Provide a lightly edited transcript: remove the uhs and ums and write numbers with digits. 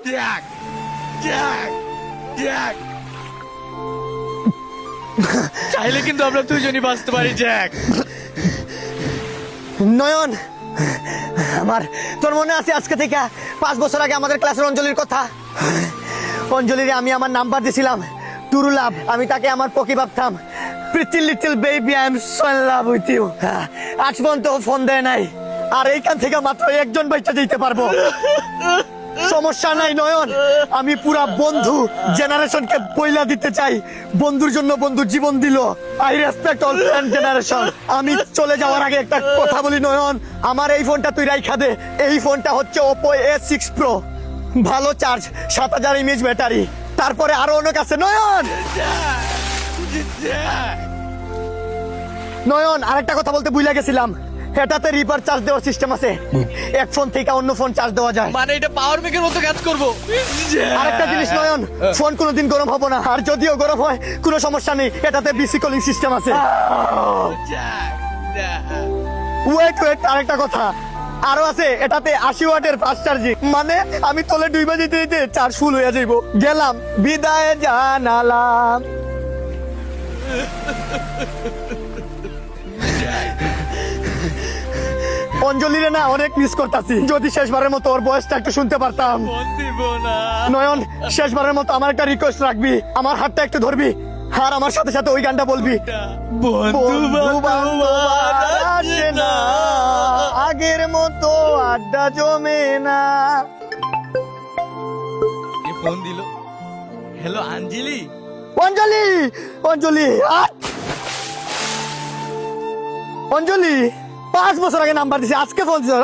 Jack Jack Jack চাইলে কিন্তু আমরা দুজনই বাঁচতে পারি জ্যাক। নয়ন, আমার তোর মনে আছে আজকে থেকে 5 বছর আগে আমাদের ক্লাসের অঞ্জলির কথা? অঞ্জলিরে আমি আমার নাম্বার দিয়েছিলাম, টুরু লাভ। আমি তাকে আমার পকি ভাবতাম। Pretty little baby, I am so in love with you. আজ পর্যন্ত ফোন দেয় নাই, আর এইখান থেকে মাত্র একজন বাইচা যেতে পারবো। সমস্যা নাই নয়ন, আমি পুরা বন্ধু জেনারেশনকে বইলা দিতে চাই। বন্ধুর জন্য বন্ধু জীবন দিল। I respect all friend generation. আমি চলে যাওয়ার আগে একটা কথা বলি নয়ন, আমার এই ফোনটা তুই রাইখা দে। এই ফোনটা হচ্ছে Oppo A6 Pro, ভালো চার্জ, 7000 mAh ব্যাটারি। তারপরে আরো অনেক আছে নয়ন। নয়ন, আরেকটা কথা বলতে ভুলে গেছিলাম, এটাতে রিভার চার্জ দেওয়ার সিস্টেম আছে। এক ফোন থেকে অন্য ফোন চার্জ দেওয়া যায়। মানে এটা পাওয়ার ব্যাংকের মতো কাজ করবো। আরেকটা জিনিস নয়ন, ফোন কোনোদিন গরম হবে না, আর যদিও গরম হয় কোনো সমস্যা নেই, এটাতে বিসি কলিং সিস্টেম আছে। ওয়েট ওয়েট, আরেকটা কথা আরো আছে, এটাতে 80 ওয়াটের ফাস্ট চার্জিং। মানে আমি তলে 2 বাজে দিতে চার্জ ফুল হয়ে যাইব। গেলাম, বিদায় জানালাম। অঞ্জলিরে না অনেক মিস করতাছি। যদি শেষবারের মতো ওর বয়সটা একটু শুনতে পারতাম। নয়ন, শেষবারের মতো আমার একটা রিকোয়েস্ট রাখবি, আমার হাতটা একটু ধরবি, আর আমার সাথে সাথে ওই গানটা বলবি। বন্ধু বান্ধব আর আসে না, আগের মতো আড্ডা জমে না। ফোন দিল। হ্যালো আঞ্জলি। অঞ্জলি, অঞ্জলি, অঞ্জলি 5 বছর আগে নাম্বার দিছি, আজকে ফোন দিছে।